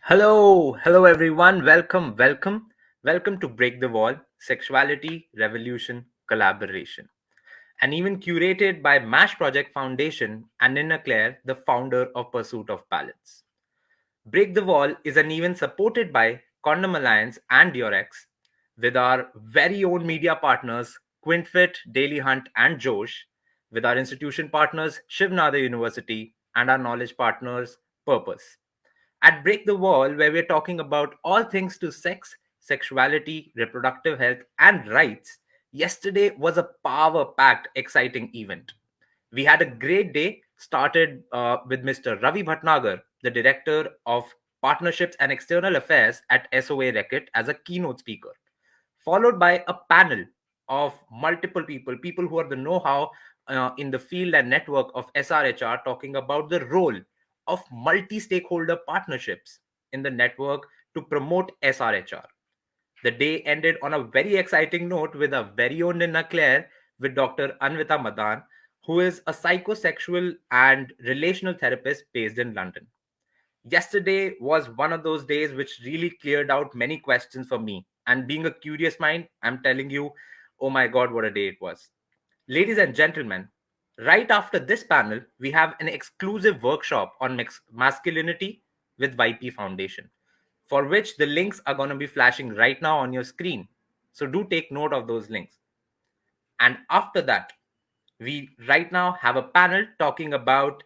Hello everyone. Welcome to Break the Wall, Sexuality, Revolution, Collaboration. And even curated by MASH Project Foundation and Nina Kler, the founder of Pursuit of Balance. Break the Wall is an event supported by Condom Alliance and Durex, with our very own media partners Quint Fit, Daily Hunt, and Josh, with our institution partners Shivnada University, and our knowledge partners Purpose. At Break the Wall, where we're talking about all things to sex, sexuality, reproductive health, and rights, yesterday was a power packed, exciting event. We had a great day, started with Mr. Ravi Bhatnagar, the Director of Partnerships and External Affairs at SOA Reckitt, as a keynote speaker, followed by a panel of multiple people who are the know-how in the field and network of SRHR, talking about the role of multi-stakeholder partnerships in the network to promote SRHR. The day ended on a very exciting note with a very own Nina Claire with Dr. Anvita Madan, who is a psychosexual and relational therapist based in London. Yesterday was one of those days which really cleared out many questions for me. And being a curious mind, I'm telling you, oh my God, what a day it was. Ladies and gentlemen, right after this panel, we have an exclusive workshop on masculinity with YP Foundation, for which the links are going to be flashing right now on your screen. So do take note of those links. And after that, we right now have a panel talking about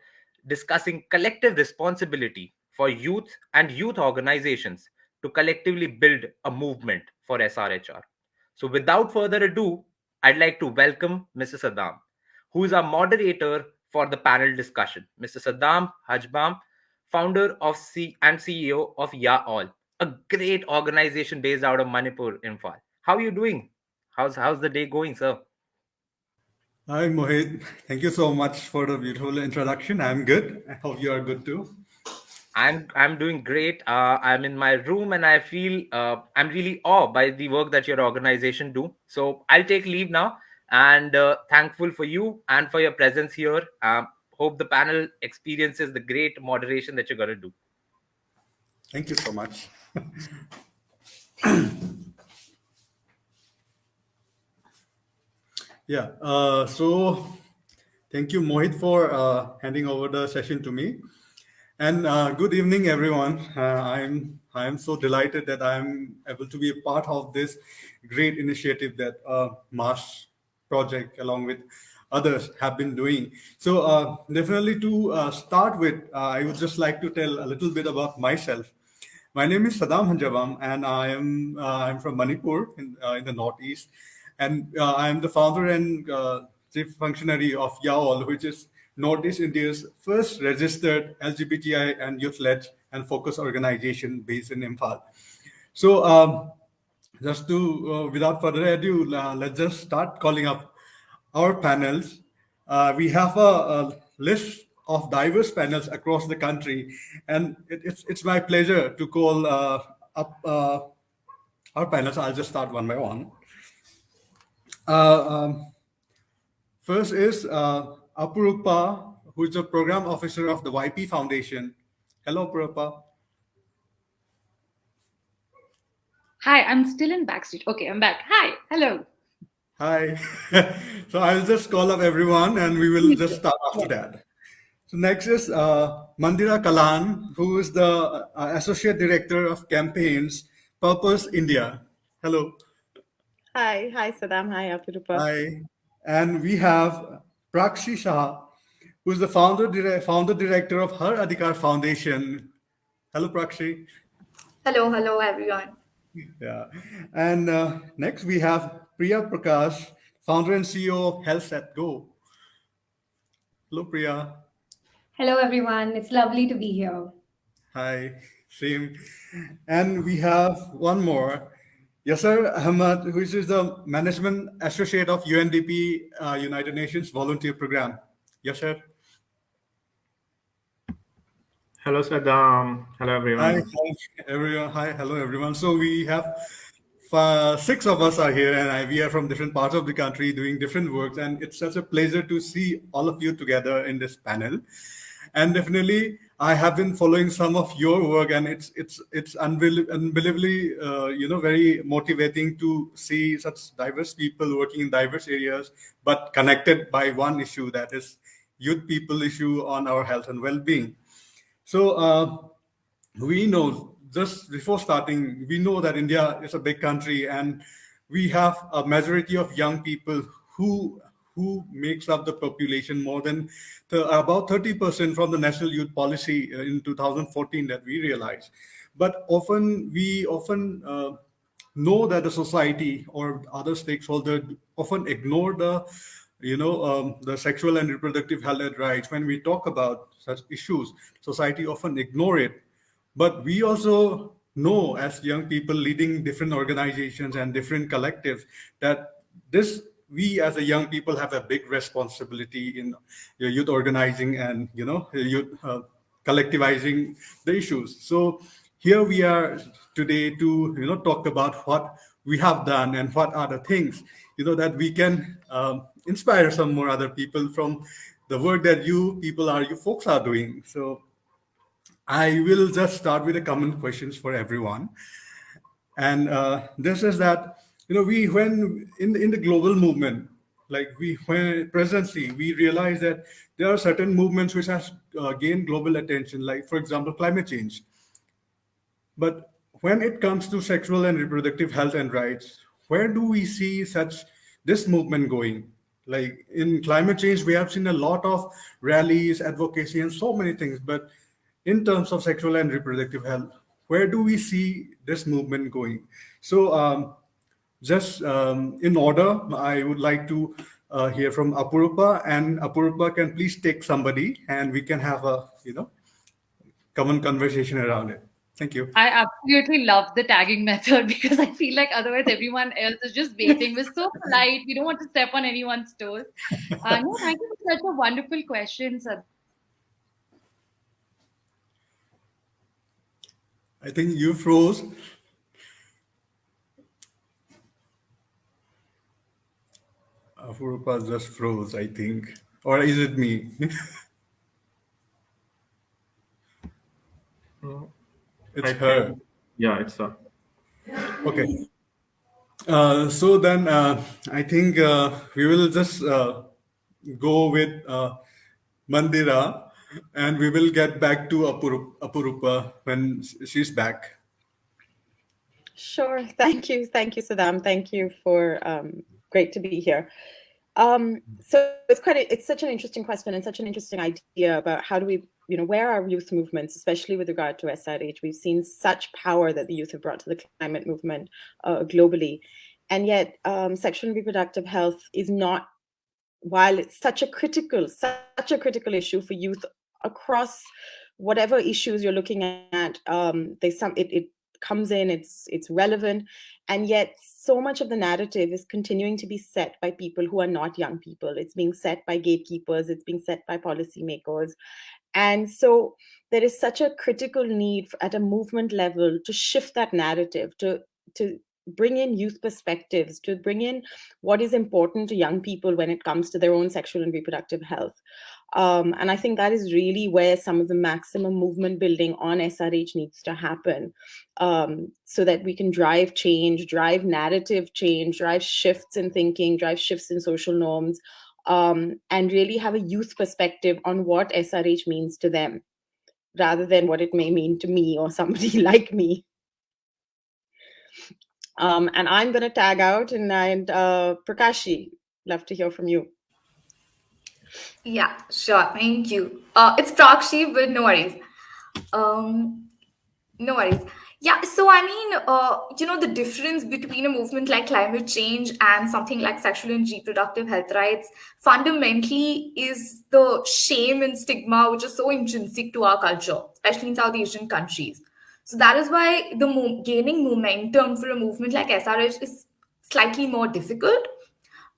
discussing collective responsibility for youth and youth organizations to collectively build a movement for SRHR. So, without further ado, I'd like to welcome Mr. Saddam, who is our moderator for the panel discussion. Mr. Saddam Hajbam, founder of and CEO of Ya All, a great organization based out of Manipur, Imphal. How are you doing? How's the day going, sir? Hi, Mohit. Thank you so much for the beautiful introduction. I'm good. I hope you are good too. I'm doing great. I'm in my room and I feel I'm really awed by the work that your organization do. So I'll take leave now and thankful for you and for your presence here. Hope the panel experiences the great moderation that you're gonna do. Thank you so much. Yeah. So thank you, Mohit, for handing over the session to me. And good evening, everyone. I'm so delighted that I'm able to be a part of this great initiative that Mars Project, along with others, have been doing. So definitely to start with, I would just like to tell a little bit about myself. My name is Saddam Hanjavam, and I'm from Manipur in the northeast, and I am the founder and chief functionary of YAOL, which is Northeast India's first registered LGBTI and youth-led and focused organization based in Imphal. So, just to without further ado, let's just start calling up our panels. We have a list of diverse panels across the country, and it's my pleasure to call up our panels. I'll just start one by one. Uh, um, First is Apurupa, who is the program officer of the YP Foundation. Hello, Apurupa. Hi, I'm still in backstage. Okay, I'm back. Hi, hello. Hi. So I'll just call up everyone, and we will just start after that. So next is Mandira Kalan, who is the Associate Director of Campaigns, Purpose India. Hello. Hi, Saddam. Hi, Apurupa. Hi. And we have Prakshi Shah, who is the founder director of Har Adhikar Foundation. Hello, Prakshi. Hello, everyone. Yeah. And next we have Priya Prakash, founder and CEO of Health at Go. Hello, Priya. Hello, everyone. It's lovely to be here. Hi, same. And we have one more, Yasser Ahmad, who is the Management Associate of UNDP, United Nations Volunteer Program. Yasser. Hello, Saddam. Hello, Hi, everyone. hi, everyone. Hi, hello, everyone. So we have six of us are here, and we are from different parts of the country doing different works, and it's such a pleasure to see all of you together in this panel. And definitely, I have been following some of your work, and it's unbelievably very motivating to see such diverse people working in diverse areas, but connected by one issue, that is youth people issue on our health and well-being. So we know, just before starting, we know that India is a big country, and we have a majority of young people who makes up the population more than about 30% from the National Youth Policy in 2014 that we realized. But we often know that the society or other stakeholders often ignore the sexual and reproductive health and rights. When we talk about such issues, society often ignore it. But we also know, as young people leading different organizations and different collectives, that we as a young people have a big responsibility in youth organizing and youth collectivizing the issues. So here we are today to talk about what we have done and what are the things that we can inspire some more other people from the work that you folks are doing. So I will just start with the common questions for everyone. And this is that, we, when in the global movement, when presently we realize that there are certain movements which have gained global attention, like, for example, climate change. But when it comes to sexual and reproductive health and rights, where do we see this movement going? Like in climate change, we have seen a lot of rallies, advocacy, and so many things. But in terms of sexual and reproductive health, where do we see this movement going? So just in order, I would like to hear from Apurupa, and Apurupa can please take somebody and we can have a common conversation around it. Thank you. I absolutely love the tagging method because I feel like otherwise everyone else is just waiting. We're so polite. We don't want to step on anyone's toes. No, thank you for such a wonderful question, sir. I think you froze. Apurupa just froze, I think. Or is it me? It's her. Yeah, it's her. Okay. So then I think we will just go with Mandira, and we will get back to Apurupa when she's back. Sure. Thank you, Saddam. Thank you for great to be here. So it's such an interesting question and such an interesting idea about how do we, where are youth movements, especially with regard to SRH. We've seen such power that the youth have brought to the climate movement globally. And yet sexual and reproductive health is not, while it's such a critical issue for youth across whatever issues you're looking at, it comes in, it's relevant, and yet so much of the narrative is continuing to be set by people who are not young people. It's being set by gatekeepers, it's being set by policymakers. And so there is such a critical need at a movement level to shift that narrative, to bring in youth perspectives, to bring in what is important to young people when it comes to their own sexual and reproductive health. And I think that is really where some of the maximum movement building on SRH needs to happen, so that we can drive change, drive narrative change, drive shifts in thinking, drive shifts in social norms, and really have a youth perspective on what SRH means to them, rather than what it may mean to me or somebody like me. And I'm going to tag out, and Prakashi, love to hear from you. Yeah, sure. Thank you. It's Prakshi, but no worries. No worries. Yeah, so I mean, the difference between a movement like climate change and something like sexual and reproductive health rights fundamentally is the shame and stigma which is so intrinsic to our culture, especially in South Asian countries. So that is why gaining momentum for a movement like SRH is slightly more difficult.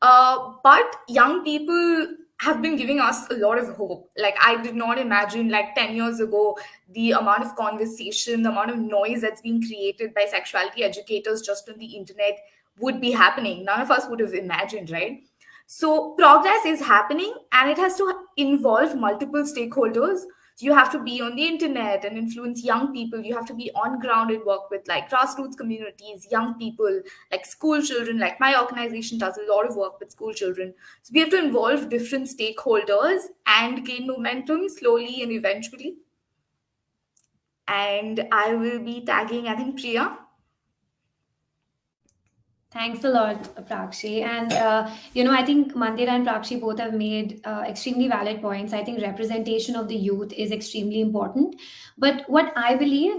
But young people have been giving us a lot of hope. Like, I did not imagine, like 10 years ago, the amount of conversation, the amount of noise that's being created by sexuality educators just on the internet would be happening. None of us would have imagined, right? So progress is happening, and it has to involve multiple stakeholders. So you have to be on the internet and influence young people. You have to be on ground and work with like grassroots communities, young people, like school children. Like my organization does a lot of work with school children. So we have to involve different stakeholders and gain momentum slowly and eventually. And I will be tagging, I think, Priya. Thanks a lot, Prakshi. And, I think Mandira and Prakshi both have made extremely valid points. I think representation of the youth is extremely important. But what I believe,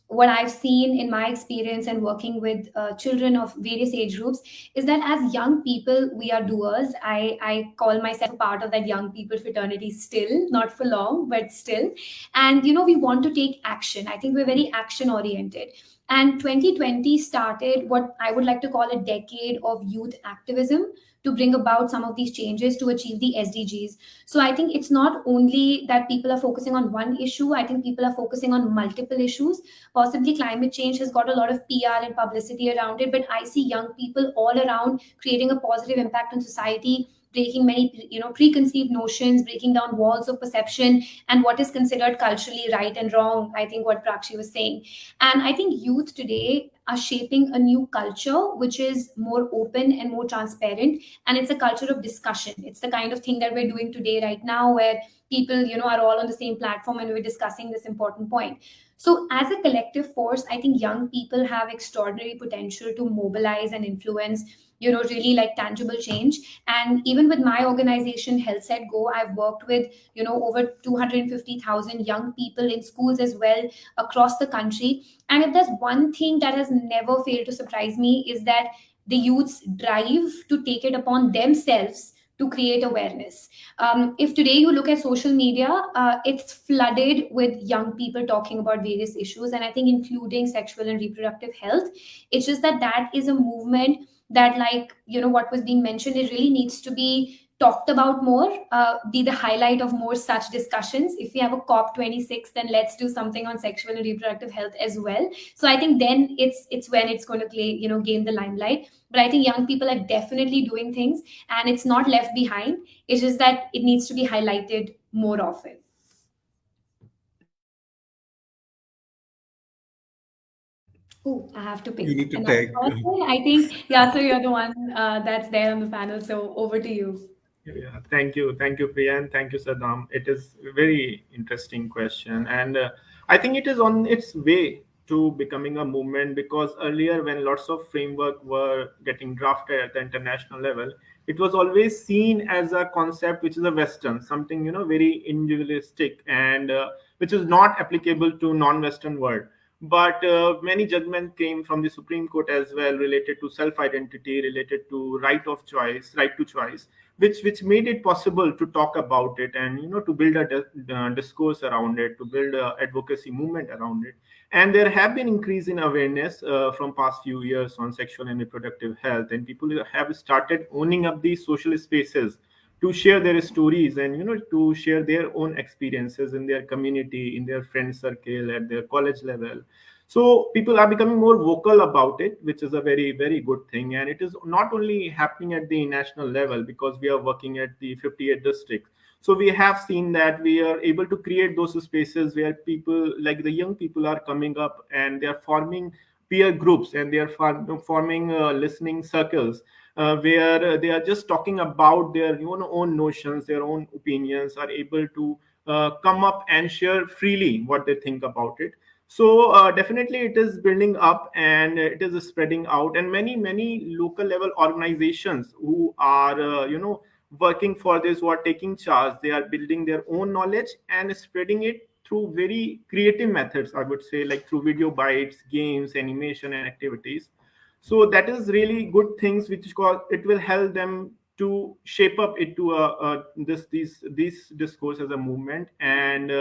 what I've seen in my experience and working with children of various age groups, is that as young people, we are doers. I call myself a part of that young people fraternity still, not for long, but still. And, we want to take action. I think we're very action oriented. And 2020 started what I would like to call a decade of youth activism to bring about some of these changes to achieve the SDGs. So I think it's not only that people are focusing on one issue, I think people are focusing on multiple issues. Possibly climate change has got a lot of PR and publicity around it, but I see young people all around creating a positive impact on society, breaking many preconceived notions, breaking down walls of perception and what is considered culturally right and wrong. I think what Prakshi was saying. And I think youth today are shaping a new culture which is more open and more transparent. And it's a culture of discussion. It's the kind of thing that we're doing today, right now, where people, are all on the same platform and we're discussing this important point. So, as a collective force, I think young people have extraordinary potential to mobilize and influence, really like tangible change. And even with my organization, Health Set Go, I've worked with, over 250,000 young people in schools as well across the country. And if there's one thing that has never failed to surprise me, is that the youth's drive to take it upon themselves to create awareness. If today you look at social media, it's flooded with young people talking about various issues, and I think including sexual and reproductive health. It's just that is a movement that, like, what was being mentioned, it really needs to be talked about more, be the highlight of more such discussions. If we have a COP26, then let's do something on sexual and reproductive health as well. So I think then it's when it's going to gain the limelight. But I think young people are definitely doing things, and it's not left behind. It's just that it needs to be highlighted more often. Oh, I have to pick. You need to another tag. person. I think, so you're the one that's there on the panel. So over to you. Yeah, thank you, Priya, and thank you, Saddam. It is a very interesting question, and I think it is on its way to becoming a movement, because earlier, when lots of framework were getting drafted at the international level, it was always seen as a concept which is a Western, something very individualistic, and which is not applicable to non-Western world. But many judgments came from the Supreme Court as well, related to self-identity, related to right to choice, which made it possible to talk about it, and to build a discourse around it, to build a advocacy movement around it. And there have been increase in awareness from past few years on sexual and reproductive health, and people have started owning up these social spaces to share their stories, and to share their own experiences in their community, in their friend circle, at their college level. So people are becoming more vocal about it, which is a very, very good thing. And it is not only happening at the national level, because we are working at the 58 districts. So we have seen that we are able to create those spaces where people, like the young people, are coming up and they are forming peer groups, and they are forming listening circles, where they are just talking about their own notions, their own opinions, are able to come up and share freely what they think about it. So definitely it is building up, and it is spreading out, and many local level organizations who are working for this, who are taking charge, they are building their own knowledge and spreading it through very creative methods, I would say, like through video bites, games, animation, and activities. So that is really good things, which it will help them to shape up into this discourse as a movement. And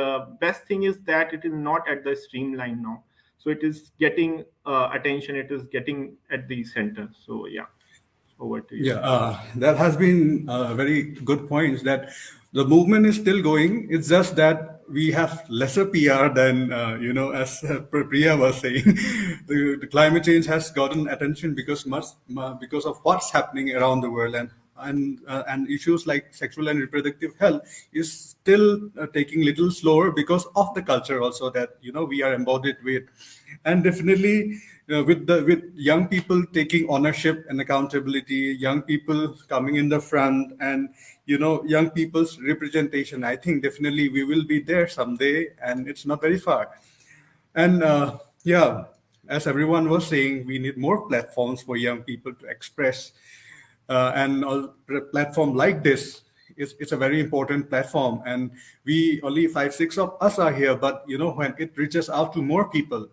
best thing is that it is not at the streamline now, so it is getting attention, it is getting at the center. So yeah, over to you. Yeah, that has been very good points, that the movement is still going. It's just that we have lesser PR than, as Priya was saying. The climate change has gotten attention because of what's happening around the world and and issues like sexual and reproductive health is still taking little slower because of the culture also that we are embodied with. And definitely with young people taking ownership and accountability, young people coming in the front, and young people's representation, I think definitely we will be there someday, and it's not very far. And yeah, as everyone was saying, we need more platforms for young people to express. And a platform like this is it's a very important platform. And we only 5, 6 of us are here, but when it reaches out to more people,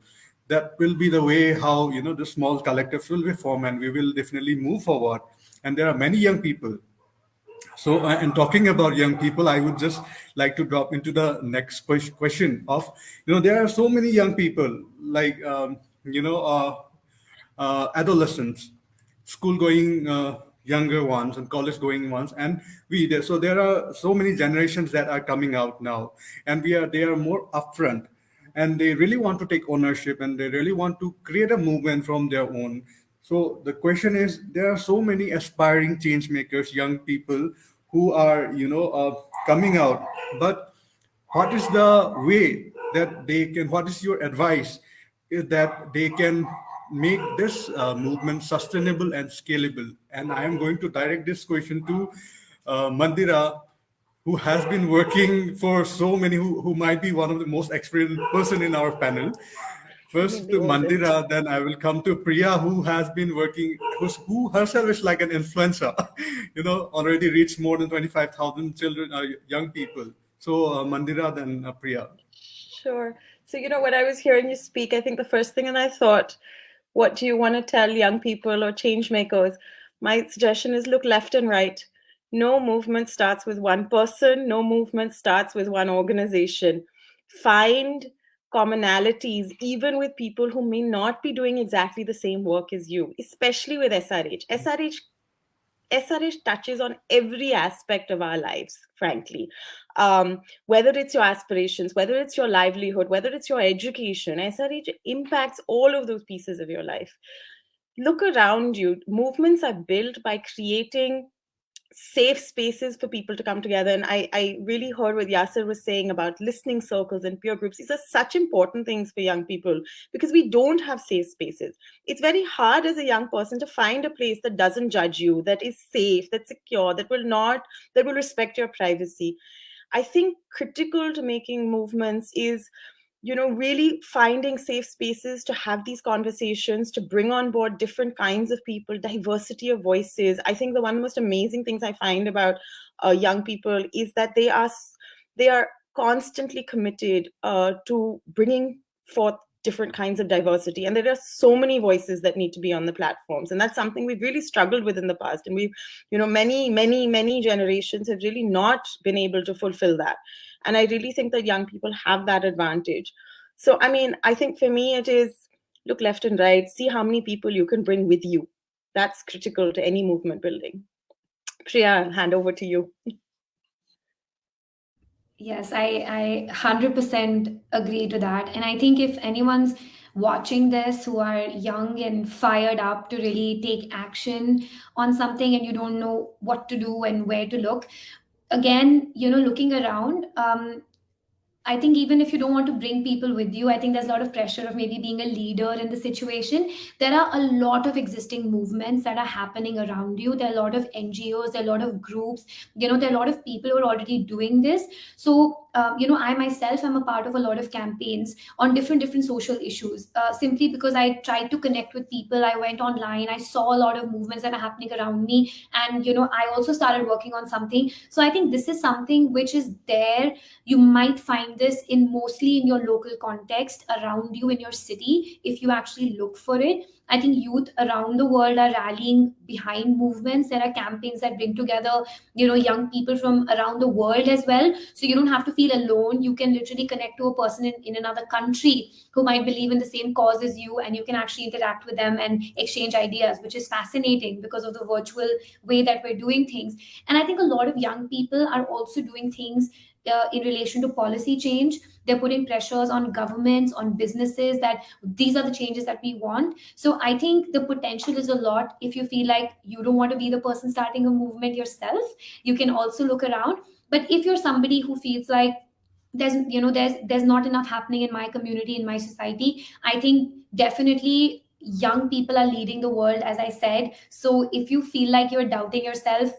that will be the way how the small collectives will be formed, and we will definitely move forward. And there are many young people. So, and talking about young people, I would just like to drop into the next question of, there are so many young people, like, adolescents, school going younger ones and college going ones, and so there are so many generations that are coming out now, and they are more upfront, and they really want to take ownership, and they really want to create a movement from their own. So the question is, there are so many aspiring change makers, young people who are coming out, but what is the way that they can, what is your advice that they can make this movement sustainable and scalable? And I am going to direct this question to Mandira, who has been working for so many, who might be one of the most experienced person in our panel. First to Mandira, then I will come to Priya, who has been working, who herself is like an influencer, already reached more than 25,000 children, young people. So Mandira, then Priya. Sure. So, when I was hearing you speak, I think the first thing, and I thought, what do you want to tell young people or change makers? My suggestion is look left and right. No movement starts with one person. No movement starts with one organization. Find commonalities, even with people who may not be doing exactly the same work as you, especially with SRH. SRH touches on every aspect of our lives, frankly. Whether it's your aspirations, whether it's your livelihood, whether it's your education, SRH impacts all of those pieces of your life. Look around you. Movements are built by creating safe spaces for people to come together. And I really heard what Yasser was saying about listening circles and peer groups. These are such important things for young people because we don't have safe spaces. It's very hard as a young person to find a place that doesn't judge you, that is safe, that's secure, that will respect your privacy. I think critical to making movements is really finding safe spaces to have these conversations, to bring on board different kinds of people, diversity of voices. I think one of the most amazing things I find about young people is that they are constantly committed to bringing forth different kinds of diversity. And there are so many voices that need to be on the platforms. And that's something we've really struggled with in the past. And we've, many generations have really not been able to fulfill that. And I really think that young people have that advantage. So, I think for me, it is look left and right, see how many people you can bring with you. That's critical to any movement building. Priya, I'll hand over to you. Yes, I 100% agree to that. And I think if anyone's watching this who are young and fired up to really take action on something and you don't know what to do and where to look, again, looking around, I think even if you don't want to bring people with you, I think there's a lot of pressure of maybe being a leader in the situation. There are a lot of existing movements that are happening around you. There are a lot of NGOs, there are a lot of groups, there are a lot of people who are already doing this. So, I myself am a part of a lot of campaigns on different social issues, simply because I tried to connect with people. I went online, I saw a lot of movements that are happening around me. And, I also started working on something. So I think this is something which is there. You might find this mostly in your local context around you in your city if you actually look for it. I think youth around the world are rallying behind movements. There are campaigns that bring together, young people from around the world as well. So you don't have to feel alone. You can literally connect to a person in another country who might believe in the same cause as you, and you can actually interact with them and exchange ideas, which is fascinating because of the virtual way that we're doing things. And I think a lot of young people are also doing things in relation to policy change. They're putting pressures on governments, on businesses, that these are the changes that we want. So So I think the potential is a lot. If you feel like you don't want to be the person starting a movement yourself, you can also look around. But if you're somebody who feels like there's not enough happening in my community, in my society, I think definitely young people are leading the world, as I said. So if you feel like you're doubting yourself,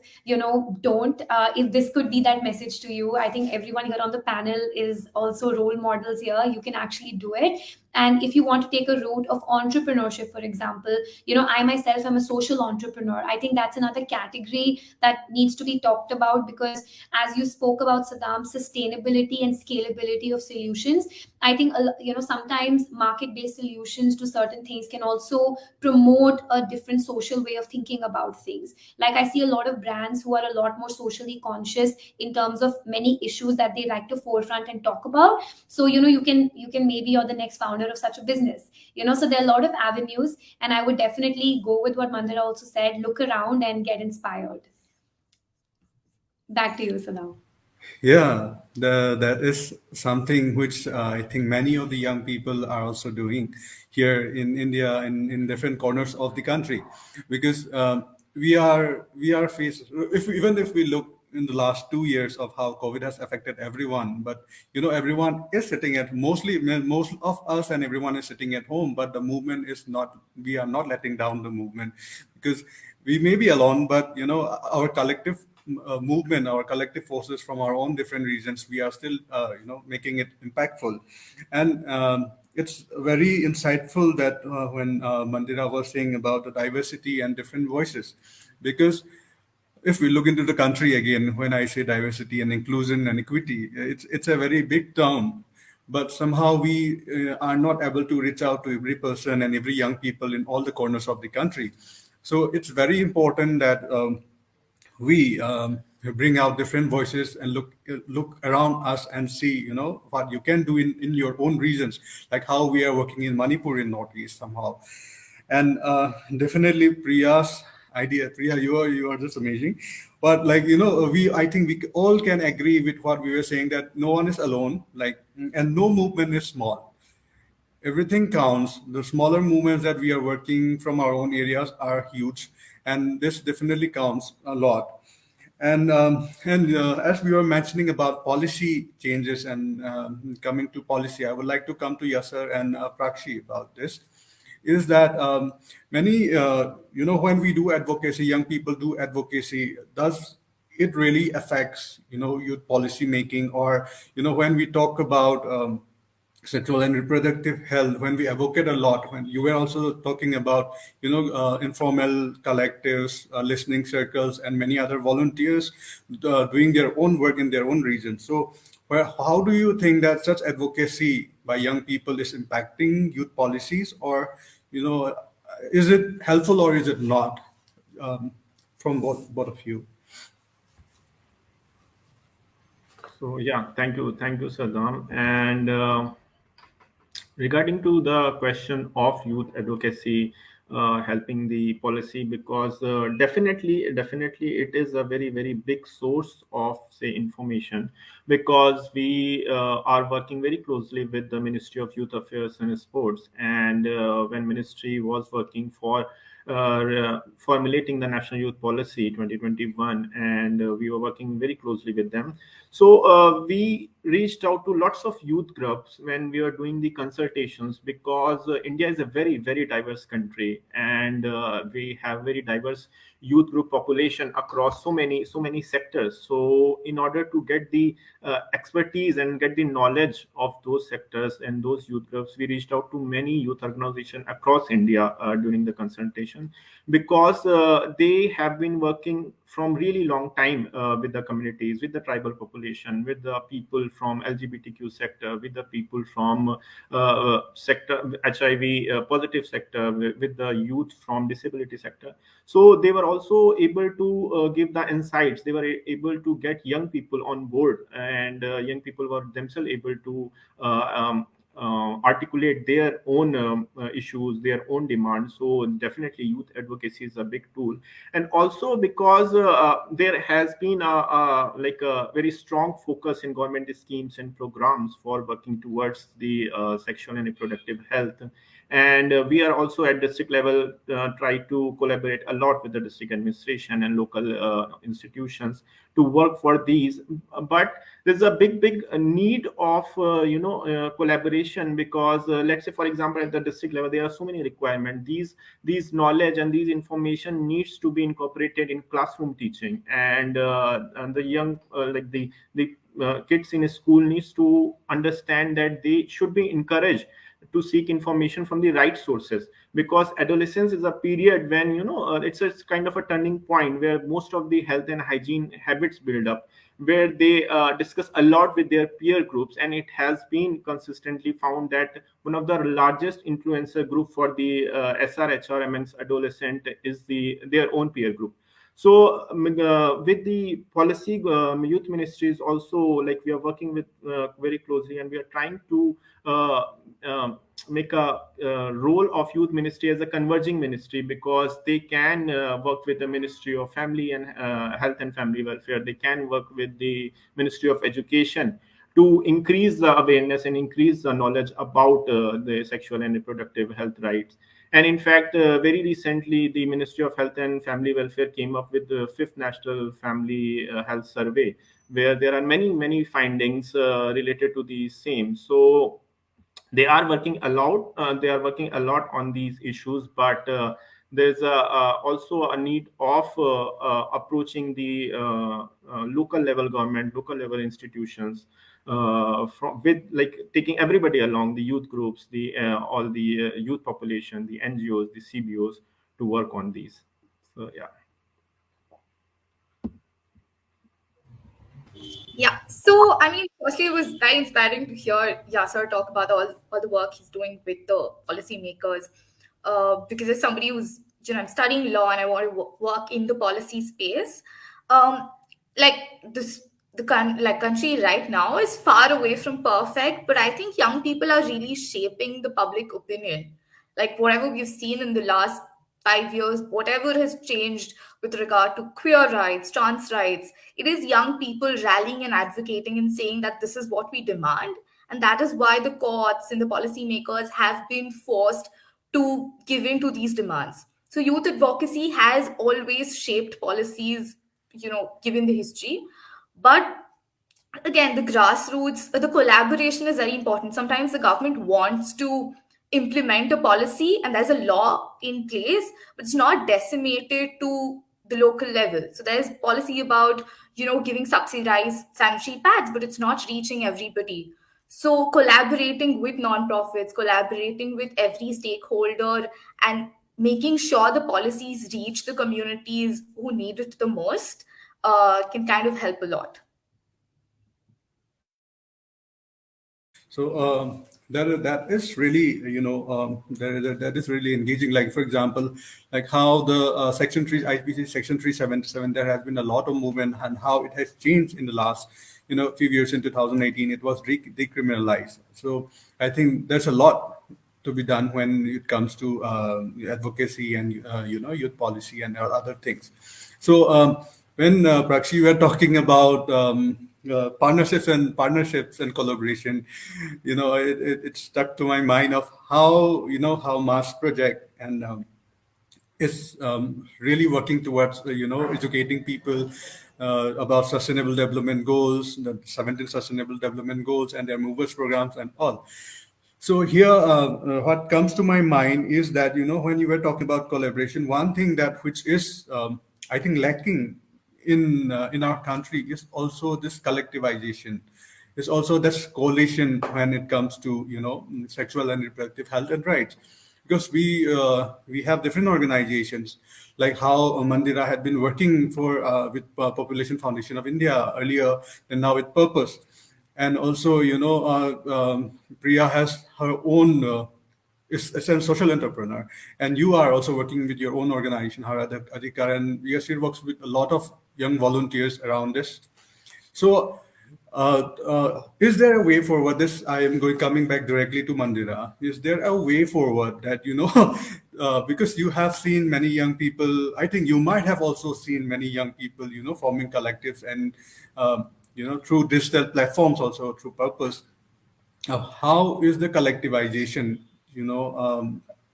don't. If this could be that message to you, I think everyone here on the panel is also role models here. You can actually do it. And if you want to take a route of entrepreneurship, for example, I myself am a social entrepreneur. I think that's another category that needs to be talked about, because as you spoke about, Saddam, sustainability and scalability of solutions, I think sometimes market based solutions to certain things can also promote a different social way of thinking about things. Like, I see a lot of brands who are a lot more socially conscious in terms of many issues that they like to forefront and talk about. So you can maybe you're the next founder of such a business. So there are a lot of avenues, and I would definitely go with what Mandira also said: look around and get inspired. Back to you, Saddam. Yeah, that is something which I think many of the young people are also doing here in India and in different corners of the country, because we are faced, even if we look in the last 2 years of how COVID has affected everyone, but everyone is sitting at most of us, and everyone is sitting at home, but the movement is not. We are not letting down the movement, because we may be alone, but our collective movement, our collective forces from our own different regions, we are still, making it impactful. And it's very insightful that when Mandira was saying about the diversity and different voices, because if we look into the country again, when I say diversity and inclusion and equity, it's a very big term, but somehow we are not able to reach out to every person and every young people in all the corners of the country. So it's very important that we bring out different voices and look around us and see what you can do in your own regions, like how we are working in Manipur in Northeast somehow. And definitely Priya's idea, Priya, you are just amazing. But like we I think we all can agree with what we were saying, that no one is alone, like, and no movement is small. Everything counts. The smaller movements that we are working from our own areas are huge, and this definitely counts a lot. And as we were mentioning about policy changes and coming to policy, I would like to come to Yasser and Prakshi about this. Is that many when we do advocacy, young people do advocacy, does it really affects youth policy making? Or when we talk about sexual and reproductive health, when we advocate a lot, when you were also talking about informal collectives, listening circles, and many other volunteers doing their own work in their own region. So how do you think that such advocacy by young people is impacting youth policies? Or is it helpful or is it not, from both of you? So yeah, thank you, Saddam. And regarding to the question of youth advocacy helping the policy, because definitely it is a very very big source of say information, because we are working very closely with the Ministry of Youth Affairs and Sports. And when ministry was working for formulating the National Youth Policy 2021, and we were working very closely with them. So we reached out to lots of youth groups when we were doing the consultations, because India is a very very diverse country, and we have very diverse youth group population across so many sectors. So in order to get the expertise and get the knowledge of those sectors and those youth groups, we reached out to many youth organizations across India during the consultation, because they have been working from really long time with the communities, with the tribal population, with the people from LGBTQ sector, with the people from sector HIV positive sector, with the youth from disability sector. So they were also able to give the insights. They were able to get young people on board, and young people were themselves able to articulate their own issues, their own demands. So definitely youth advocacy is a big tool. And also because there has been like a very strong focus in government schemes and programs for working towards the sexual and reproductive health And we are also at district level try to collaborate a lot with the district administration and local institutions to work for these. But there's a big need of collaboration, because let's say, for example, at the district level there are so many requirements. These knowledge and these information needs to be incorporated in classroom teaching, and the young the kids in a school needs to understand that they should be encouraged to seek information from the right sources, because adolescence is a period when it's kind of a turning point where most of the health and hygiene habits build up, where they discuss a lot with their peer groups. And it has been consistently found that one of the largest influencer group for the SRHR amongst adolescent is their own peer group. So with the policy, youth ministries also, like, we are working with very closely, and we are trying to uh, make a role of youth ministry as a converging ministry, because they can work with the Ministry of Family and Health and Family Welfare. They can work with the Ministry of Education to increase the awareness and increase the knowledge about the sexual and reproductive health rights. And in fact, very recently, the Ministry of Health and Family Welfare came up with the fifth National Family Health Survey, where there are many findings related to the same. So they are working a lot. They are working a lot on these issues, but there's also a need of approaching the local level government, local level institutions, from with, like, taking everybody along, the youth groups, the all the youth population, the NGOs, the CBOs, to work on these. So yeah. Yeah. So, I mean, firstly, it was very inspiring to hear Yasser talk about all the work he's doing with the policymakers. Because as somebody who's, I'm studying law and I want to work in the policy space, um, like like country right now is far away from perfect, but I think young people are really shaping the public opinion. Like whatever we've seen in the last 5 years, whatever has changed with regard to queer rights, trans rights, it is young people rallying and advocating and saying that this is what we demand. And that is why the courts and the policymakers have been forced to give in to these demands. So youth advocacy has always shaped policies, given the history. But again, the grassroots, the collaboration is very important. Sometimes the government wants to implement a policy and there's a law in place, but it's not decimated to the local level. So there's policy about, giving subsidized sanitary pads, but it's not reaching everybody. So collaborating with nonprofits, collaborating with every stakeholder, and making sure the policies reach the communities who need it the most can kind of help a lot. So that is really, that is really engaging. Like, for example, like how the Section 3 IPC Section 377, there has been a lot of movement, and how it has changed in the last few years. In 2018 it was decriminalized. So I think there's a lot to be done when it comes to advocacy and youth policy and other things. So when Prakshi, you were talking about partnerships and collaboration, it stuck to my mind of how how Mars Project and is really working towards educating people about sustainable development goals, the 17 sustainable development goals, and their movers programs and all. So here, what comes to my mind is that when you were talking about collaboration, one thing that which is I think lacking in our country is also this collectivization. Is also this coalition when it comes to sexual and reproductive health and rights, because we have different organizations, like how Mandira had been working for with Population Foundation of India earlier, and now with Purpose. And also, Priya has her own, is a social entrepreneur, and you are also working with your own organization, Adhikar, and yes, she works with a lot of young volunteers around this. So, is there a way forward? This I am coming back directly to Mandira. Is there a way forward that because you have seen many young people, I think you might have also seen many young people, forming collectives and through digital platforms, also through Purpose. How is the collectivization,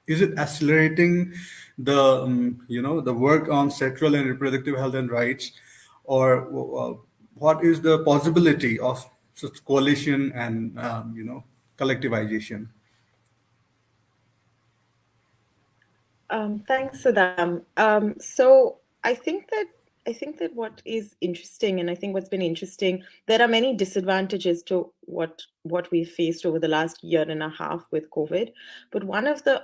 is it accelerating the the work on sexual and reproductive health and rights, or what is the possibility of such coalition and collectivization? Thanks, Saddam. So I think that what is interesting, and I think what's been interesting, there are many disadvantages to what we faced over the last year and a half with COVID, but one of the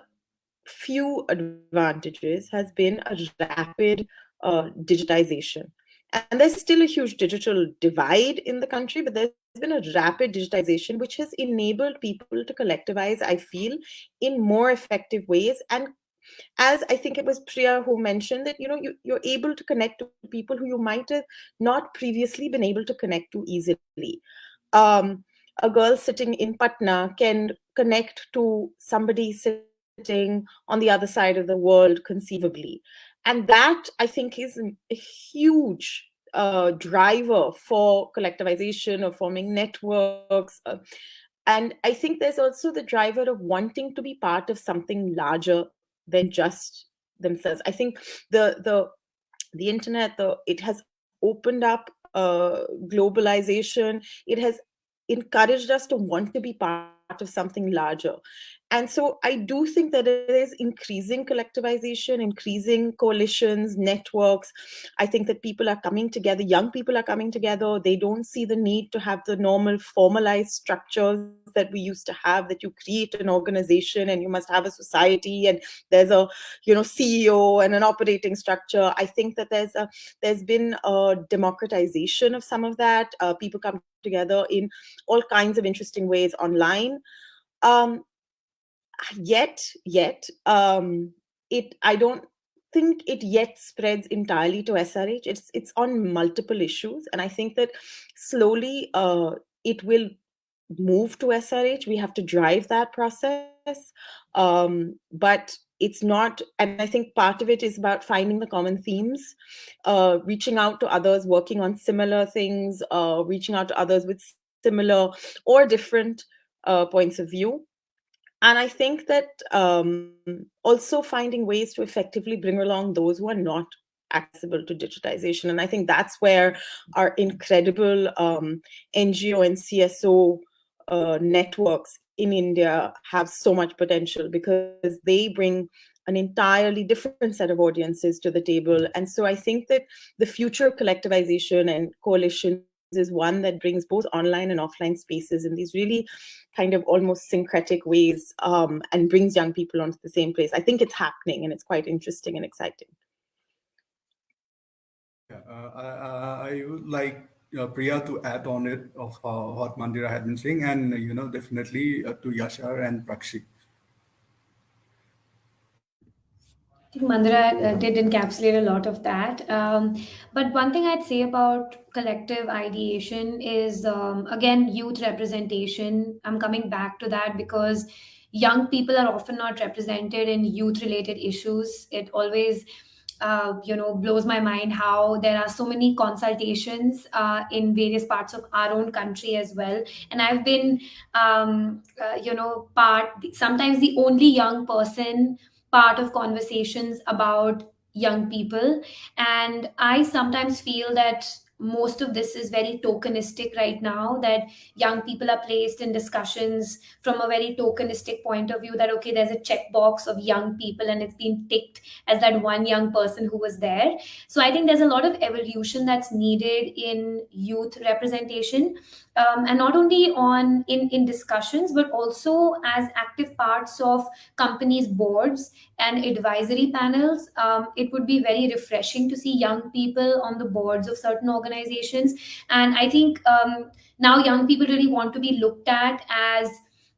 few advantages has been a rapid digitization. And there's still a huge digital divide in the country, but there's been a rapid digitization which has enabled people to collectivize, I feel, in more effective ways. And as I think it was Priya who mentioned that, you're able to connect to people who you might have not previously been able to connect to easily. A girl sitting in Patna can connect to somebody sitting on the other side of the world conceivably. And that, I think, is a huge driver for collectivization, of forming networks. And I think there's also the driver of wanting to be part of something larger than just themselves. I think the internet, it has opened up globalization. It has encouraged us to want to be part of something larger. And so I do think that it is increasing collectivization, increasing coalitions, networks. I think that people are coming together, young people are coming together. They don't see the need to have the normal formalized structures that we used to have, that you create an organization and you must have a society and there's a CEO and an operating structure. I think that there's been a democratization of some of that. People come together in all kinds of interesting ways online. Yet, I don't think it yet spreads entirely to SRH. It's on multiple issues, and I think that slowly it will move to SRH. We have to drive that process, but it's not. And I think part of it is about finding the common themes, reaching out to others, working on similar things, reaching out to others with similar or different points of view. And I think that also finding ways to effectively bring along those who are not accessible to digitization. And I think that's where our incredible NGO and CSO networks in India have so much potential, because they bring an entirely different set of audiences to the table. And so I think that the future of collectivization and coalitions is one that brings both online and offline spaces in these really kind of almost syncretic ways, and brings young people onto the same place. I think it's happening, and it's quite interesting and exciting. I would like Priya to add on it of what Mandira had been saying, and definitely to Yashar and Prakshi. I think Mandira did encapsulate a lot of that. But one thing I'd say about collective ideation is, again, youth representation. I'm coming back to that because young people are often not represented in youth-related issues. It always blows my mind how there are so many consultations in various parts of our own country as well. And I've been, sometimes the only young person part of conversations about young people. And I sometimes feel that most of this is very tokenistic right now, that young people are placed in discussions from a very tokenistic point of view, that okay, there's a checkbox of young people and it's been ticked as that one young person who was there. So I think there's a lot of evolution that's needed in youth representation, and not only in discussions, but also as active parts of companies' boards and advisory panels. It would be very refreshing to see young people on the boards of certain organizations. And I think now young people really want to be looked at as,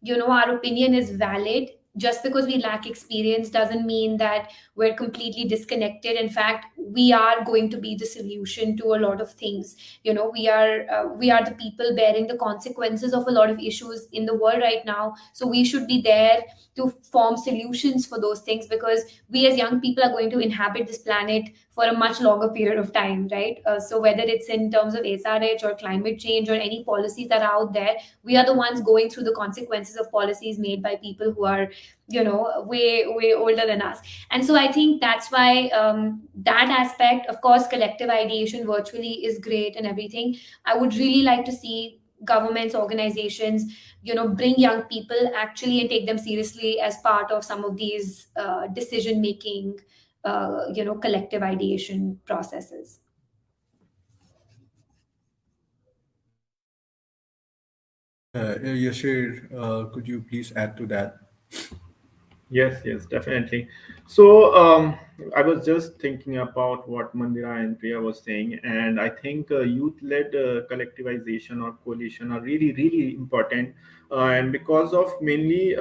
our opinion is valid. Just because we lack experience doesn't mean that we're completely disconnected. In fact, we are going to be the solution to a lot of things. We are the people bearing the consequences of a lot of issues in the world right now. So we should be there to form solutions for those things, because we as young people are going to inhabit this planet for a much longer period of time, right? So whether it's in terms of SRH or climate change or any policies that are out there, we are the ones going through the consequences of policies made by people who are way older than us. And so I think that's why that aspect, of course, collective ideation virtually is great and everything. I would really like to see governments, organizations, bring young people actually and take them seriously as part of some of these decision making, collective ideation processes. Yashir, could you please add to that? Yes, definitely. So I was just thinking about what Mandira and Priya was saying, and I think youth-led collectivization or coalition are really, really important, and because of mainly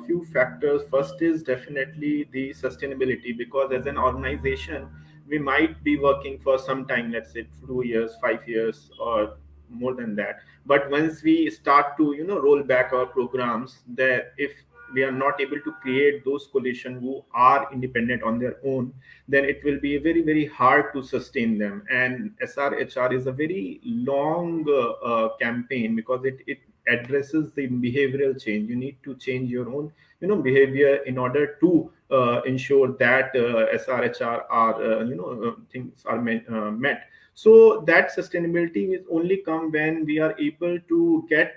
few factors. First is definitely the sustainability, because as an organization, we might be working for some time, let's say 2 years, 5 years, or more than that. But once we start to roll back our programs, that if we are not able to create those coalition who are independent on their own, then it will be very, very hard to sustain them. And SRHR is a very long campaign, because it addresses the behavioral change. You need to change your own behavior in order to ensure that SRHR are things are met. So that sustainability is only come when we are able to get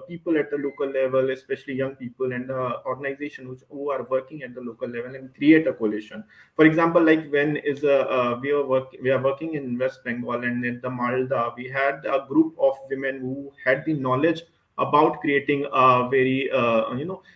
people at the local level, especially young people, and organizations who are working at the local level, and create a coalition. For example, like when is we are working in West Bengal, and in the Malda, we had a group of women who had the knowledge about creating a very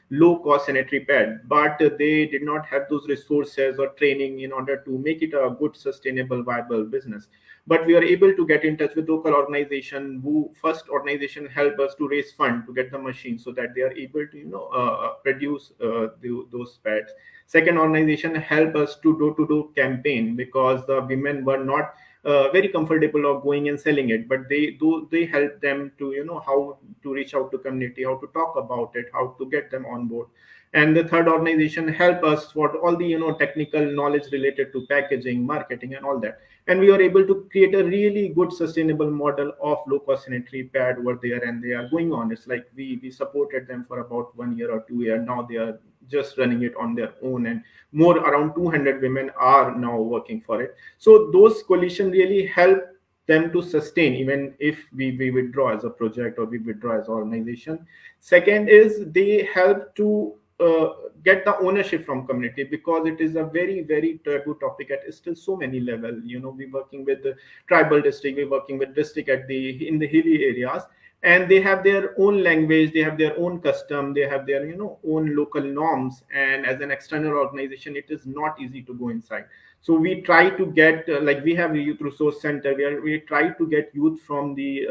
low cost sanitary pad, but they did not have those resources or training in order to make it a good, sustainable, viable business. But we are able to get in touch with local organization, who first organization help us to raise fund to get the machine, so that they are able to produce those pads. Second organization help us to door-to-door campaign, because the women were not very comfortable of going and selling it, but they help them to how to reach out to community, how to talk about it, how to get them on board. And the third organization help us for all the technical knowledge related to packaging, marketing, and all that. And we are able to create a really good sustainable model of low cost sanitary pad over there, and they are going on. It's like we supported them for about 1 year or 2 years. Now they are just running it on their own, and more around 200 women are now working for it. So those coalition really help them to sustain, even if we withdraw as a project or we withdraw as an organization. Second is they help to get the ownership from community, because it is a very, very taboo topic at still so many level. We're working with the tribal district, we're working with district in the hilly areas, and they have their own language, they have their own custom, they have their own local norms, and as an external organization, it is not easy to go inside. So we try to get like we have a youth resource center, we try to get youth from the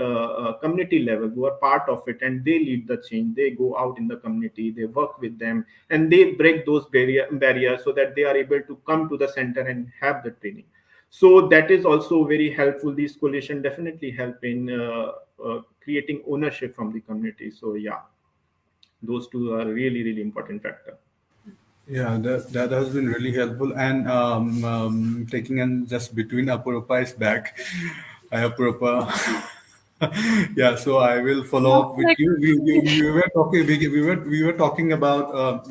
community level who are part of it, and they lead the change. They go out in the community, they work with them, and they break those barriers, so that they are able to come to the center and have the training. So that is also very helpful. These coalition definitely help in creating ownership from the community. So yeah, those two are really, really important factor. Yeah, that has been really helpful. And taking in just between Apurupa is back. Hi, Apurupa. Yeah, so I will follow up with you. We were talking. We were talking about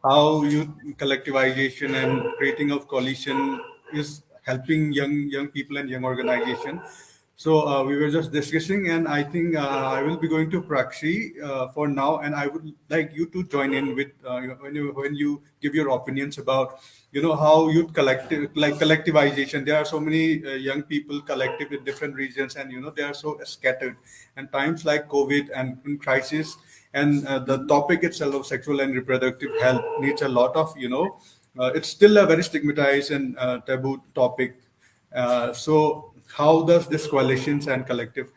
how youth collectivization and creating of coalition is helping young people and young organization. So we were just discussing, and I think I will be going to Prakshi for now, and I would like you to join in with when you give your opinions about how youth collectivization. There are so many young people collective in different regions, and they are so scattered. And times like COVID and crisis, and the topic itself of sexual and reproductive health needs a lot of it's still a very stigmatized and taboo topic. So how does this coalitions and collective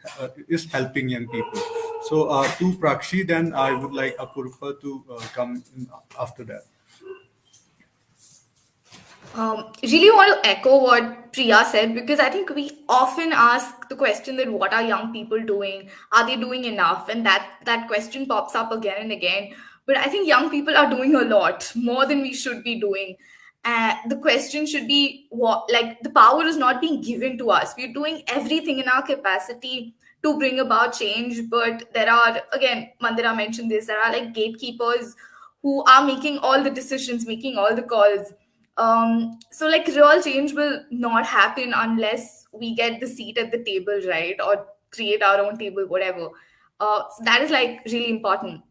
is helping young people? So to Prakshi, then I would like Apurva to come in after that. Really want to echo what Priya said, because I think we often ask the question that what are young people doing? Are they doing enough? And that question pops up again and again. But I think young people are doing a lot more than we should be doing. The question should be what, like, the power is not being given to us. We're doing everything in our capacity to bring about change, but there are, again, Mandira mentioned this, there are like gatekeepers who are making all the decisions, making all the calls. So like real change will not happen unless we get the seat at the table, right? Or create our own table, whatever. So that is like really important.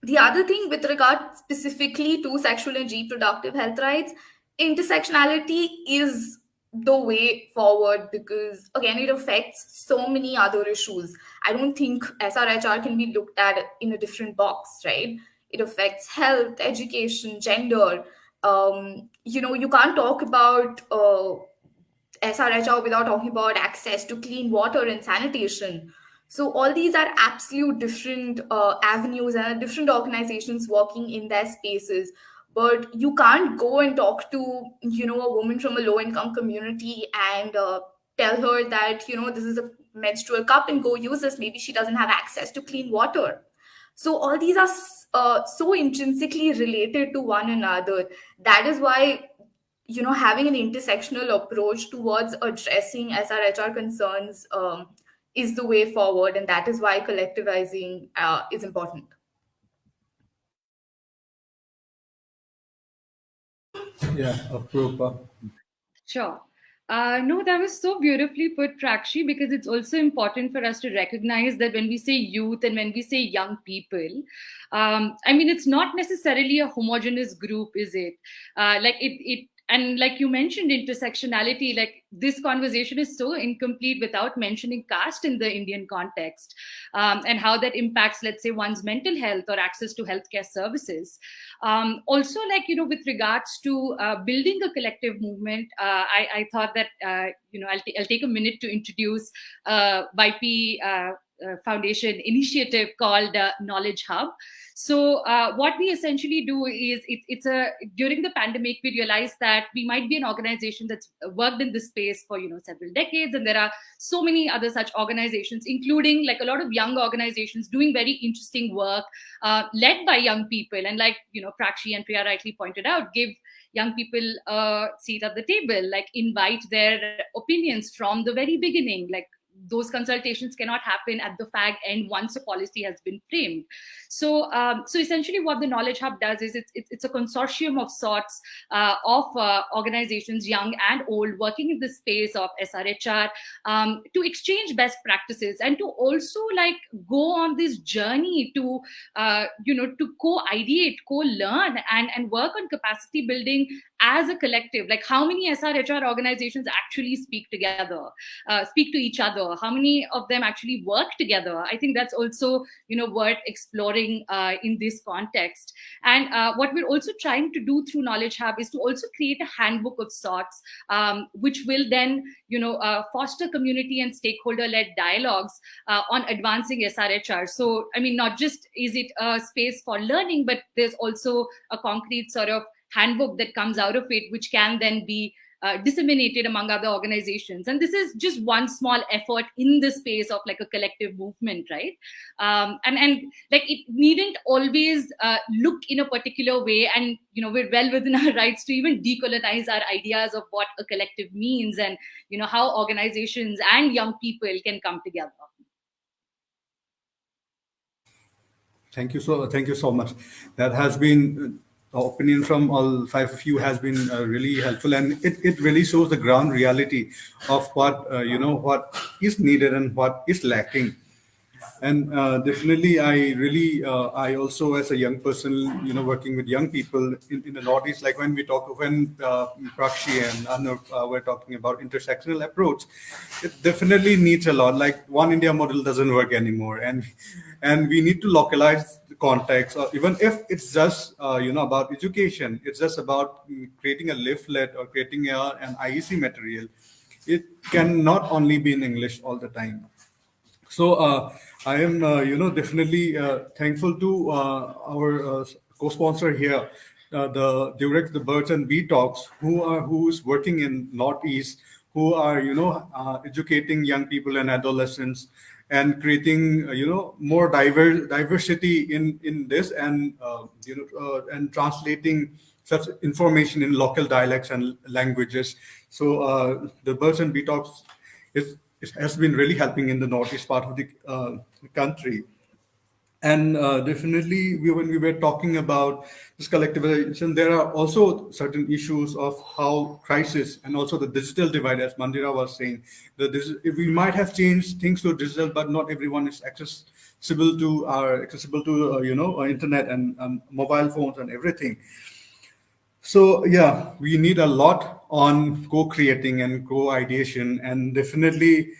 The other thing with regard specifically to sexual and reproductive health rights, intersectionality is the way forward, because again it affects so many other issues. I don't think SRHR can be looked at in a different box, right? It affects health, education, gender. You can't talk about SRHR without talking about access to clean water and sanitation. So all these are absolute different avenues and different organizations working in their spaces. But you can't go and talk to a woman from a low income community and tell her that this is a menstrual cup and go use this. Maybe she doesn't have access to clean water. So all these are so intrinsically related to one another. That is why having an intersectional approach towards addressing SRHR concerns is the way forward, and that is why collectivizing is important. Yeah, Aprupa. Sure. No, that was so beautifully put, Prakshi, because it's also important for us to recognize that when we say youth and when we say young people, it's not necessarily a homogeneous group, is it? And like you mentioned, intersectionality, like this conversation is so incomplete without mentioning caste in the Indian context, and how that impacts, let's say, one's mental health or access to healthcare services. Also, with regards to building a collective movement, I thought that, I'll take a minute to introduce YP Foundation initiative called Knowledge Hub. So what we essentially do is during the pandemic, we realized that we might be an organization that's worked in this space for several decades, and there are so many other such organizations, including like a lot of young organizations doing very interesting work led by young people, and like Prakshi and Priya rightly pointed out, give young people a seat at the table, like invite their opinions from the very beginning. Like those consultations cannot happen at the fag end once a policy has been framed. So essentially what the Knowledge Hub does is it's a consortium of sorts of organizations, young and old, working in the space of SRHR, to exchange best practices and to also like go on this journey to to co-ideate, co-learn, and work on capacity building as a collective. Like how many SRHR organizations actually speak together, speak to each other? How many of them actually work together? I think that's also worth exploring in this context. And what we're also trying to do through Knowledge Hub is to also create a handbook of sorts, which will then foster community and stakeholder-led dialogues on advancing SRHR. So not just is it a space for learning, but there's also a concrete sort of handbook that comes out of it, which can then be disseminated among other organizations. And this is just one small effort in the space of like a collective movement, right? And like it needn't always look in a particular way, and we're well within our rights to even decolonize our ideas of what a collective means, and how organizations and young people can come together. Thank you so much. That has been opinion from all five of you has been really helpful, and it really shows the ground reality of what what is needed and what is lacking. And definitely, I also, as a young person, working with young people in the Northeast, like when Prakshi and Anup were talking about intersectional approach, it definitely needs a lot. Like One India model doesn't work anymore, and we need to localize the context, or even if it's just about education, it's just about creating a leaflet or creating an IEC material. It cannot only be in English all the time. So I am, definitely thankful to our co-sponsor here, the Durex, the Birds and Bee Talks, who is working in Northeast, who are educating young people and adolescents and creating more diversity in this, and and translating such information in local dialects and languages. So the Birds and Bee Talks it has been really helping in the northeast part of the country. And definitely, when we were talking about this collectivization, there are also certain issues of how crisis and also the digital divide, as Mandira was saying, that we might have changed things to digital, but not everyone is accessible to internet and mobile phones and everything. So yeah, we need a lot on co-creating and co-ideation, and definitely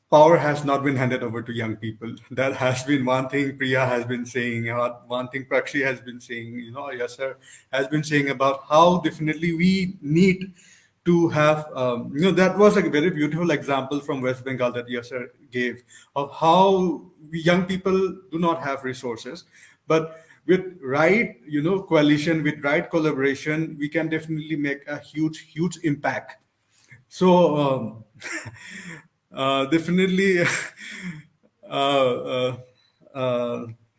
power has not been handed over to young people. That has been one thing Priya has been saying, one thing Prakshi has been saying, Yasser has been saying about how definitely we need to have, that was a very beautiful example from West Bengal that Yasser gave of how we young people do not have resources, but with right, coalition, with right collaboration, we can definitely make a huge impact. So definitely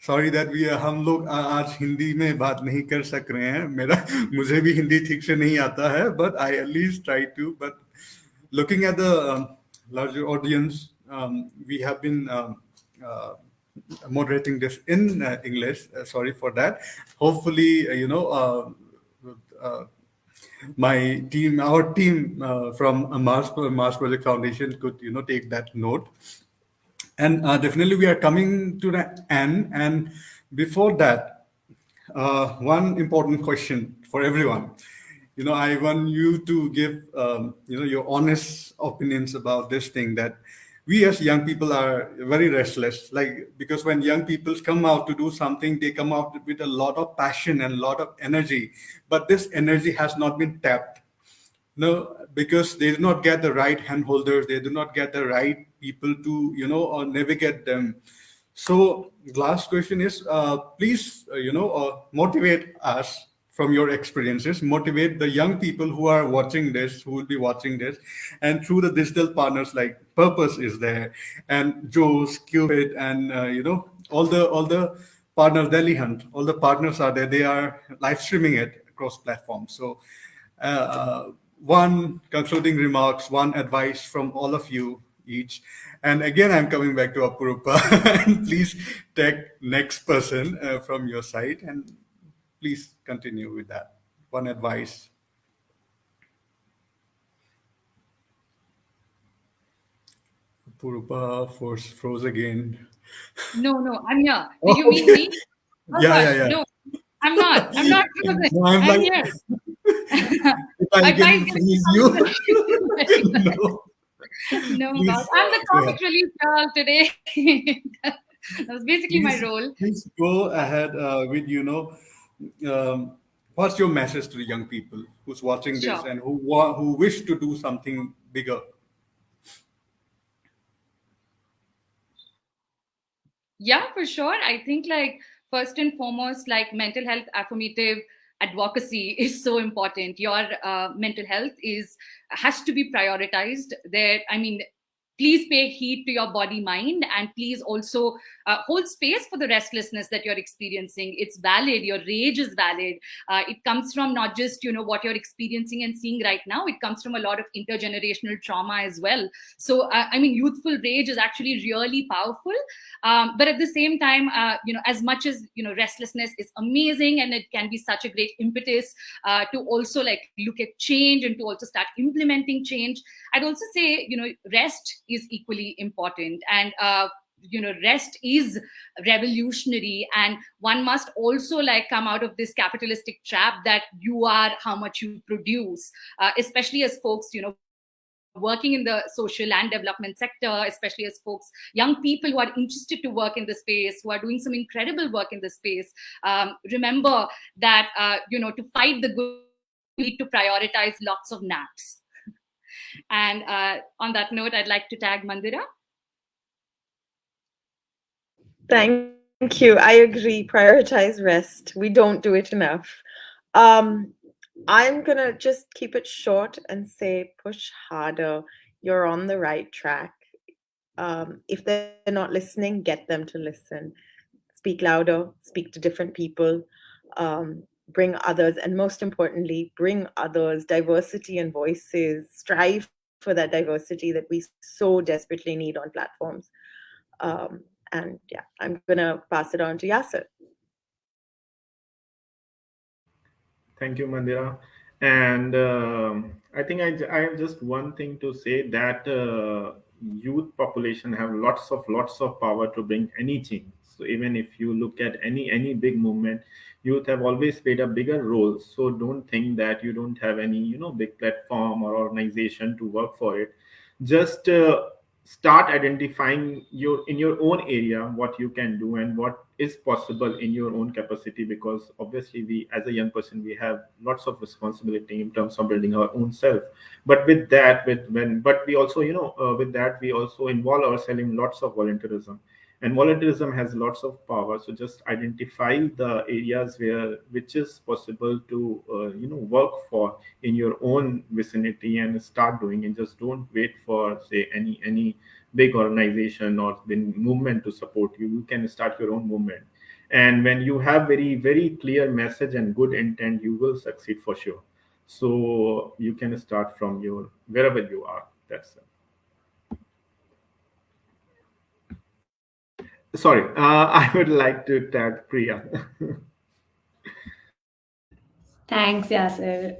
sorry that we हम लोग आज हिंदी में बात नहीं कर सक रहे हैं मेरा मुझे भी हिंदी ठीक से नहीं आता है but I at least try to but looking at the larger audience, we have been moderating this in English. Sorry for that. Hopefully, my team, our team from Mars Project Foundation could take that note. And definitely we are coming to the end. And before that, one important question for everyone. I want you to give your honest opinions about this thing, that we as young people are very restless, like, because when young people come out to do something, they come out with a lot of passion and a lot of energy, but this energy has not been tapped. No, because they do not get the right hand holders, they do not get the right people to navigate them. So last question is, please motivate us from your experiences, motivate the young people who are watching this, who will be watching this, and through the digital partners like Purpose is there, and Joe's, Cupid, and all the partners, Delhi Hunt, all the partners are there. They are live streaming it across platforms. So one concluding remarks, one advice from all of you each. And again, I'm coming back to Apurupa. And please take next person from your side, and please continue with that. One advice. Apurupa froze again. No, I'm here. Do you mean me? Oh, Yeah. No, I'm not. I'm not frozen. No, I'm here. If I can freeze you. No. No, Please, boss. I'm the comic relief girl today. That was basically my role. Please go ahead with what's your message to the young people who's watching this Sure. and who wish to do something bigger? Yeah, for sure. I think, like, first and foremost, like, mental health affirmative advocacy is so important. Your mental health has to be prioritized. Please pay heed to your body mind, and please also hold space for the restlessness that you're experiencing. It's valid. Your rage is valid. It comes from not just what you're experiencing and seeing right now. It comes from a lot of intergenerational trauma as well. So youthful rage is actually really powerful. But at the same time, as much as restlessness is amazing, and it can be such a great impetus to also, like, look at change and to also start implementing change, I'd also say rest is equally important. And rest is revolutionary, and one must also, like, come out of this capitalistic trap that you are how much you produce, especially as folks working in the social and development sector, especially as folks, young people who are interested to work in the space, who are doing some incredible work in the space. Remember that to fight the good, you need to prioritize lots of naps. And on that note, I'd like to tag Mandira. Thank you. I agree. Prioritize rest. We don't do it enough. I'm going to just keep it short and say push harder. You're on the right track. If they're not listening, get them to listen. Speak louder, speak to different people, bring others, and most importantly, bring others, diversity and voices. Strive for that diversity that we so desperately need on platforms. And yeah, I'm going to pass it on to Yasser. Thank you, Mandira. And I think I have just one thing to say, that youth population have lots of power to bring any change. So even if you look at any big movement, youth have always played a bigger role. So don't think that you don't have any big platform or organization to work for it. Just start identifying in your own area what you can do and what is possible in your own capacity, because obviously we as a young person we have lots of responsibility in terms of building our own self. But with that with when but we also with that we also involve ourselves in lots of volunteerism, and volunteerism has lots of power. So just identify the areas which is possible to work for in your own vicinity and start doing, and just don't wait for say any big organization or movement to support you. You can start your own movement, and when you have very clear message and good intent, you will succeed for sure. So you can start from your wherever you are. That's it. Sorry, I would like to tag Priya. Thanks, Yasser.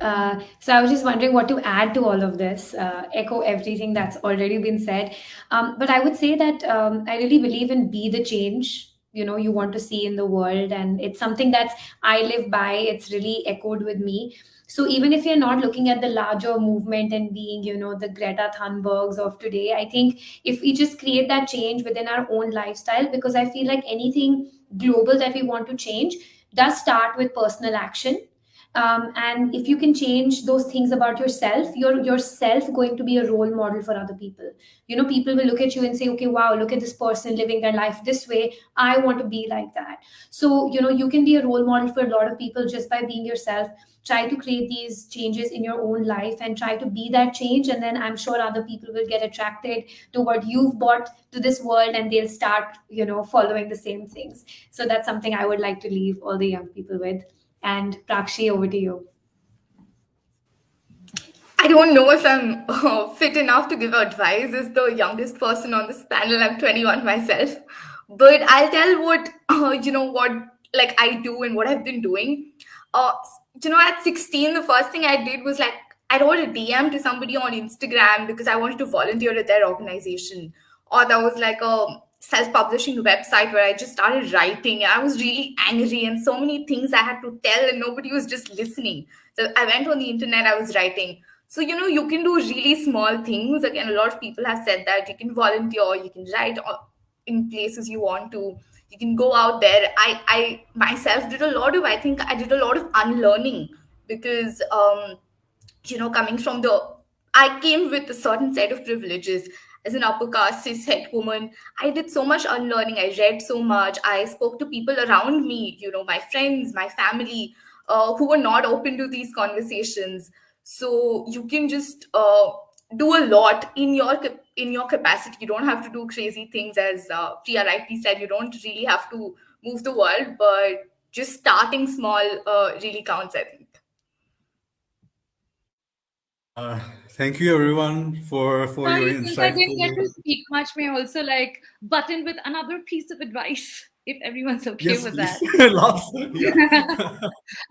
So I was just wondering what to add to all of this, echo everything that's already been said. But I would say that I really believe in be the change, you want to see in the world. And it's something that's I live by. It's really echoed with me. So even if you're not looking at the larger movement and being, the Greta Thunbergs of today, I think if we just create that change within our own lifestyle, because I feel like anything global that we want to change does start with personal action. And if you can change those things about yourself, you're yourself going to be a role model for other people. People will look at you and say, okay, wow, look at this person living their life this way, I want to be like that. So you can be a role model for a lot of people just by being yourself. Try to create these changes in your own life and try to be that change, and then I'm sure other people will get attracted to what you've brought to this world, and they'll start following the same things. So that's something I would like to leave all the young people with. And Prakshi, over to you. I don't know if I'm fit enough to give advice as the youngest person on this panel. I'm 21 myself, but I'll tell what what like I do and what I've been doing. At 16, the first thing I did was like I wrote a DM to somebody on Instagram because I wanted to volunteer at their organization, or that was like a self-publishing website where I just started writing, and I was really angry and so many things I had to tell, and nobody was just listening. So I went on the internet, I was writing. So, you can do really small things. Again, a lot of people have said that you can volunteer, you can write in places you want to, you can go out there. I myself did a lot of, I think I did a lot of unlearning because, coming from I came with a certain set of privileges. As an upper caste cis-het woman, I did so much unlearning. I read so much. I spoke to people around me, my friends, my family, who were not open to these conversations. So you can just do a lot in your capacity. You don't have to do crazy things, as Priya rightly said. You don't really have to move the world, but just starting small really counts, I think. Thank you, everyone, for your Since I didn't get to insightful. speak much, may I also button with another piece of advice, if everyone's okay Yes, with please. that. Last, yeah.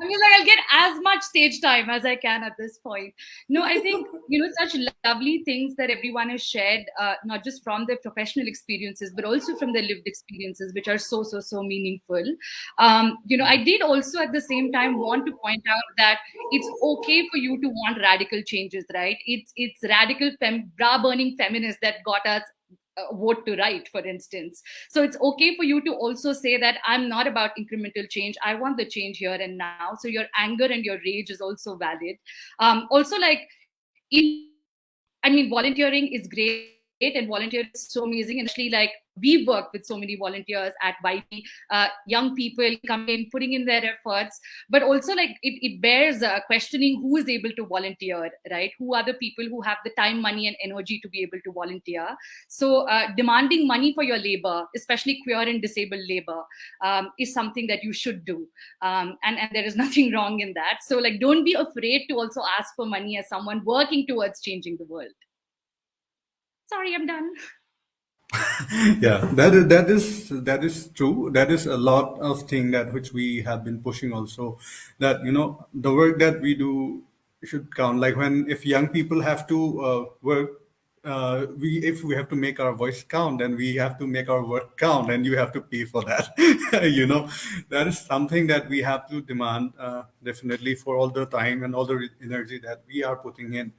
I mean, I'll get as much stage time as I can at this point. No, I think, such lovely things that everyone has shared, not just from their professional experiences, but also from their lived experiences, which are so meaningful. I did also at the same time want to point out that it's okay for you to want radical changes, right? It's radical bra-burning feminists that got us vote to right, for instance. So it's okay for you to also say that I'm not about incremental change, I want the change here and now. So your anger and your rage is also valid. Also, volunteering is great, and volunteering is so amazing, and especially we work with so many volunteers at YP, young people coming in, putting in their efforts, but also it bears questioning who is able to volunteer, right? Who are the people who have the time, money, and energy to be able to volunteer? So demanding money for your labor, especially queer and disabled labor, is something that you should do, and there is nothing wrong in that. So don't be afraid to also ask for money as someone working towards changing the world. Sorry, I'm done. Yeah, that is true. That is a lot of thing that which we have been pushing also. That the work that we do should count. Like when if young people have to work, we if we have to make our voice count, then we have to make our work count, and you have to pay for that. That is something that we have to demand definitely for all the time and all the energy that we are putting in.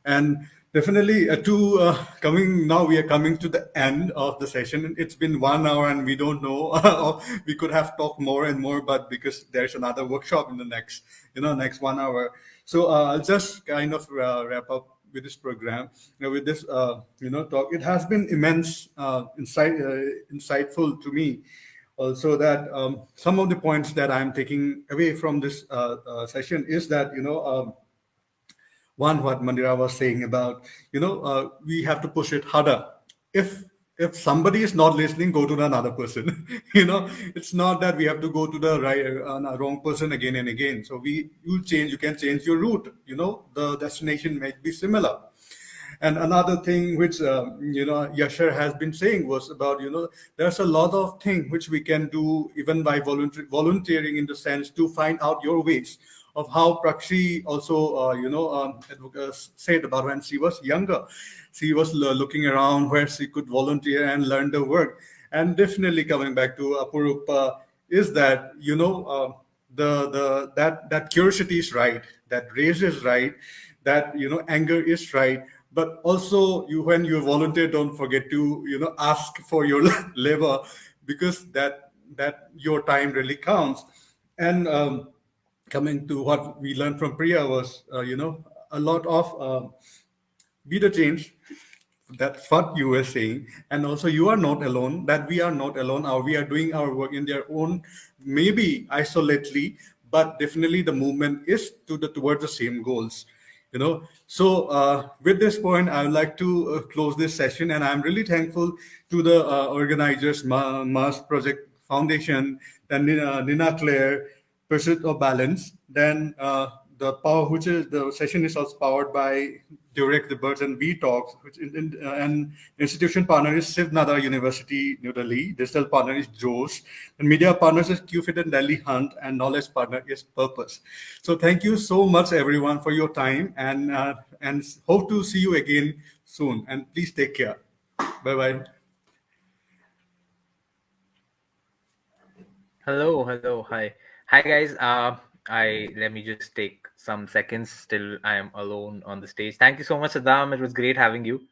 And definitely, to coming now, we are coming to the end of the session. It's been 1 hour, and we don't know. We could have talked more and more, but because there's another workshop in the next 1 hour, so I'll just kind of wrap up with this program, with this talk. It has been immense, insightful to me. Also, that some of the points that I'm taking away from this session is that one, what Mandira was saying about we have to push it harder. If somebody is not listening, go to another person. It's not that we have to go to the right wrong person again and again. So you can change your route. The destination may be similar. And another thing which Yashar has been saying was about there's a lot of things which we can do even by volunteering, in the sense to find out your ways of how Prakshi also said about when she was younger. She was looking around where she could volunteer and learn the work. And definitely coming back to Apurupa is that that curiosity is right, that rage is right, that anger is right. But also, when you volunteer, don't forget to ask for your labor, because that your time really counts. And coming to what we learned from Priya was a lot of be the change. That's what you were saying. And also, you are not alone, that we are not alone, or we are doing our work in their own, maybe isolately, but definitely the movement is towards the same goals. So with this point, I would like to close this session, and I'm really thankful to the organizers, Mars Project Foundation, then Nina Kler, Pursuit of Balance. Then the power, which is the session, is also powered by Durex, the Birds and Bee Talks, which and institution partner is Siv Nada University, New Delhi. Digital partner is Josh, and media partners is Quint Fit and Delhi Hunt, and knowledge partner is Purpose. So thank you so much, everyone, for your time, and hope to see you again soon. And please take care. Bye bye. Hello, hi guys. I let me just take some seconds. Still, I am alone on the stage. Thank you so much, Saddam. It was great having you.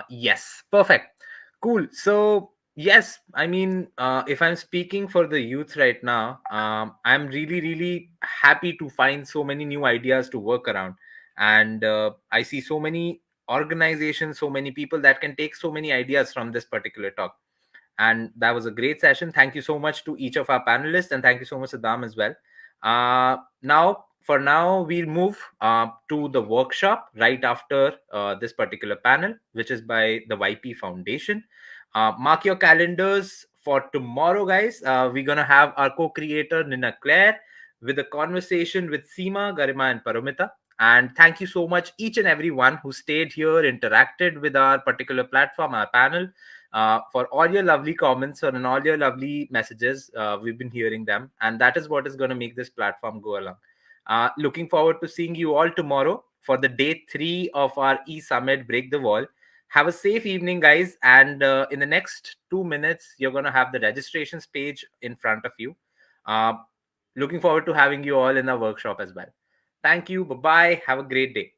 Yes, perfect, cool. So yes, I mean, if I'm speaking for the youth right now, I'm really happy to find so many new ideas to work around, and I see so many organizations, so many people that can take so many ideas from this particular talk. And that was a great session. Thank you so much to each of our panelists, and thank you so much, Saddam, as well. For now, we'll move to the workshop right after this particular panel, which is by the YP Foundation. Mark your calendars for tomorrow, guys. We're gonna have our co-creator Nina Kler with a conversation with Seema, Garima, and Paramita. And thank you so much, each and every one who stayed here, interacted with our particular platform, our panel, for all your lovely comments and all your lovely messages. We've been hearing them, and that is what is going to make this platform go along. Looking forward to seeing you all tomorrow for the day 3 of our e-summit Break the Wall. Have a safe evening, guys, and in the next 2 minutes, you're going to have the registrations page in front of you. Uh, Looking forward to having you all in the workshop as well. Thank you. Bye-bye. Have a great day.